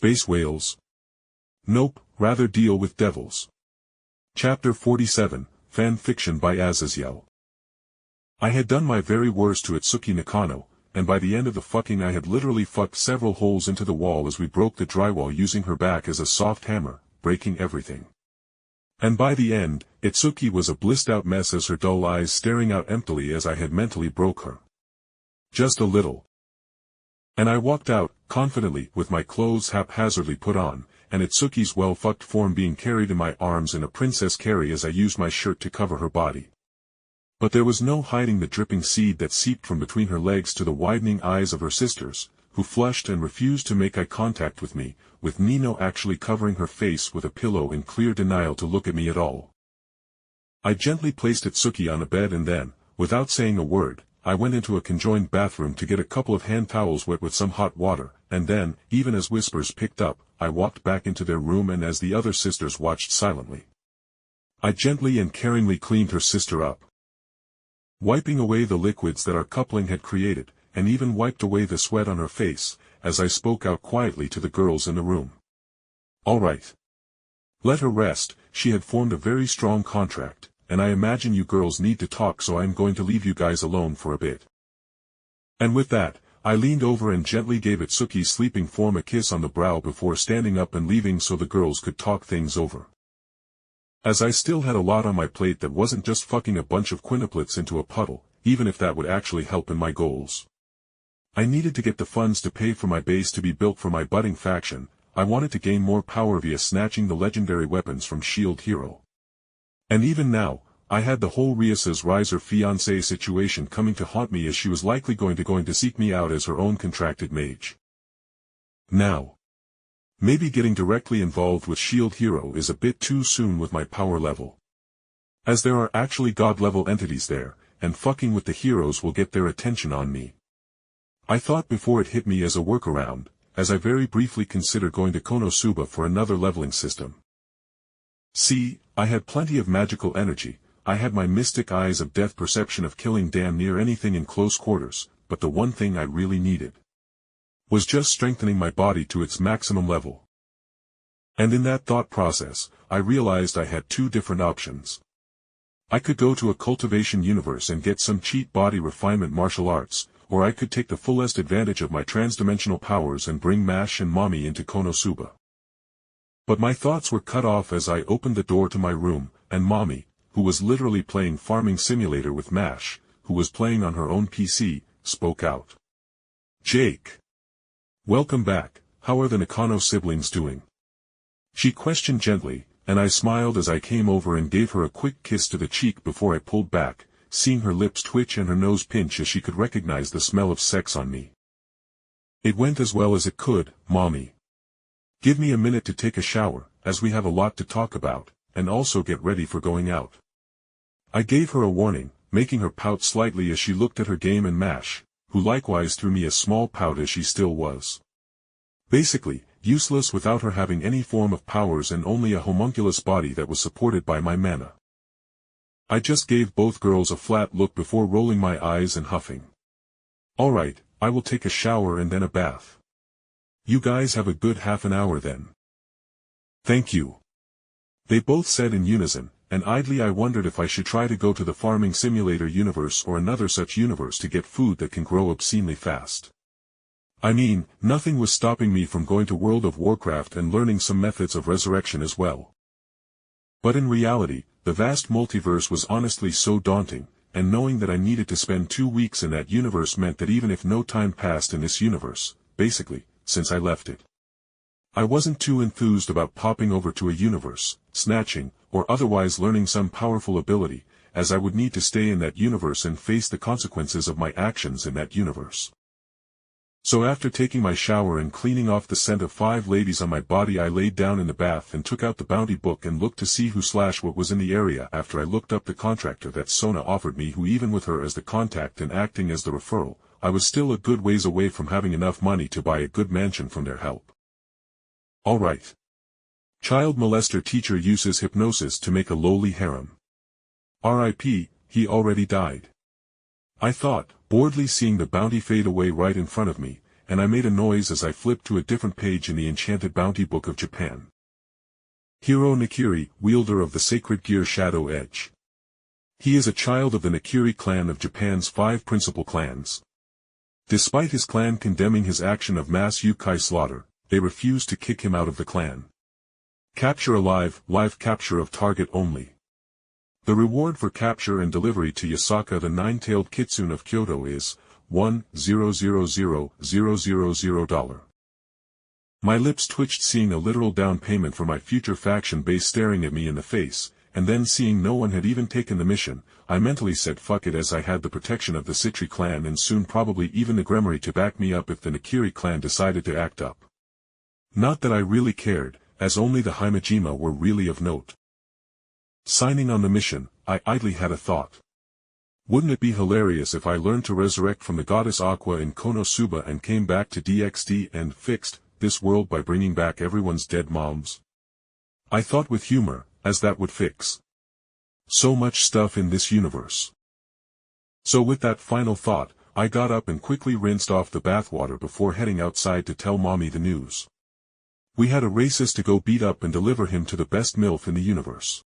Space whales? Nope, rather deal with devils. Chapter 47, Fan Fiction by Azazyel. I had done my very worst to Itsuki Nakano, and by the end of the fucking I had literally fucked several holes into the wall as we broke the drywall using her back as a soft hammer, breaking everything. And by the end, Itsuki was a blissed-out mess as her dull eyes staring out emptily as I had mentally broke her. Just a little. And I walked out, confidently, with my clothes haphazardly put on, and Itsuki's well-fucked form being carried in my arms in a princess carry as I used my shirt to cover her body. But there was no hiding the dripping seed that seeped from between her legs to the widening eyes of her sisters, who flushed and refused to make eye contact with me, with Nino actually covering her face with a pillow in clear denial to look at me at all. I gently placed Itsuki on a bed and then, without saying a word, I went into a conjoined bathroom to get a couple of hand towels wet with some hot water, and then, even as whispers picked up, I walked back into their room and as the other sisters watched silently. I gently and caringly cleaned her sister up, wiping away the liquids that our coupling had created, and even wiped away the sweat on her face, as I spoke out quietly to the girls in the room. All right. Let her rest, she had formed a very strong contract, and I imagine you girls need to talk, so I am going to leave you guys alone for a bit. And with that, I leaned over and gently gave Itsuki's sleeping form a kiss on the brow before standing up and leaving so the girls could talk things over. As I still had a lot on my plate that wasn't just fucking a bunch of quintuplets into a puddle, even if that would actually help in my goals. I needed to get the funds to pay for my base to be built for my budding faction. I wanted to gain more power via snatching the legendary weapons from Shield Hero. And even now, I had the whole Riasa's riser fiancé situation coming to haunt me as she was likely going to seek me out as her own contracted mage. Now, maybe getting directly involved with Shield Hero is a bit too soon with my power level. As there are actually god-level entities there, and fucking with the heroes will get their attention on me. I thought before it hit me as a workaround, as I very briefly considered going to Konosuba for another leveling system. See, I had plenty of magical energy, I had my mystic eyes of death perception of killing damn near anything in close quarters, but the one thing I really needed was just strengthening my body to its maximum level. And in that thought process, I realized I had two different options. I could go to a cultivation universe and get some cheap body refinement martial arts, or I could take the fullest advantage of my transdimensional powers and bring Mash and Mommy into Konosuba. But my thoughts were cut off as I opened the door to my room, and Mommy, who was literally playing Farming Simulator with Mash, who was playing on her own PC, spoke out. "Jake. Welcome back, how are the Nakano siblings doing?" She questioned gently, and I smiled as I came over and gave her a quick kiss to the cheek before I pulled back, seeing her lips twitch and her nose pinch as she could recognize the smell of sex on me. "It went as well as it could, Mommy. Give me a minute to take a shower, as we have a lot to talk about, and also get ready for going out." I gave her a warning, making her pout slightly as she looked at her game and Mash, who likewise threw me a small pout as she still was basically useless without her having any form of powers and only a homunculus body that was supported by my mana. I just gave both girls a flat look before rolling my eyes and huffing. "All right, I will take a shower and then a bath. You guys have a good half an hour then." "Thank you," they both said in unison, and idly I wondered if I should try to go to the Farming Simulator universe or another such universe to get food that can grow obscenely fast. I mean, nothing was stopping me from going to World of Warcraft and learning some methods of resurrection as well. But in reality, the vast multiverse was honestly so daunting, and knowing that I needed to spend 2 weeks in that universe meant that even if no time passed in this universe, basically, since I left it, I wasn't too enthused about popping over to a universe, snatching, or otherwise learning some powerful ability, as I would need to stay in that universe and face the consequences of my actions in that universe. So after taking my shower and cleaning off the scent of 5 ladies on my body, I laid down in the bath and took out the bounty book and looked to see who/what was in the area after I looked up the contractor that Sona offered me, who even with her as the contact and acting as the referral, I was still a good ways away from having enough money to buy a good mansion from their help. All right. Child molester teacher uses hypnosis to make a lowly harem. R.I.P., he already died. I thought, boredly seeing the bounty fade away right in front of me, and I made a noise as I flipped to a different page in the enchanted bounty book of Japan. Hiro Nakiri, wielder of the sacred gear Shadow Edge. He is a child of the Nakiri clan of Japan's 5 principal clans. Despite his clan condemning his action of mass Yukai slaughter, they refused to kick him out of the clan. Capture alive, live capture of target only. The reward for capture and delivery to Yasaka the nine-tailed kitsune of Kyoto is $1,000,000. My lips twitched seeing a literal down payment for my future faction base staring at me in the face, and then seeing no one had even taken the mission, I mentally said fuck it as I had the protection of the Citri clan and soon probably even the Gremory to back me up if the Nakiri clan decided to act up. Not that I really cared, as only the Himejima were really of note. Signing on the mission, I idly had a thought. Wouldn't it be hilarious if I learned to resurrect from the goddess Aqua in Konosuba and came back to DxD and fixed this world by bringing back everyone's dead moms? I thought with humor, as that would fix so much stuff in this universe. So with that final thought, I got up and quickly rinsed off the bathwater before heading outside to tell Mommy the news. We had a racist to go beat up and deliver him to the best MILF in the universe.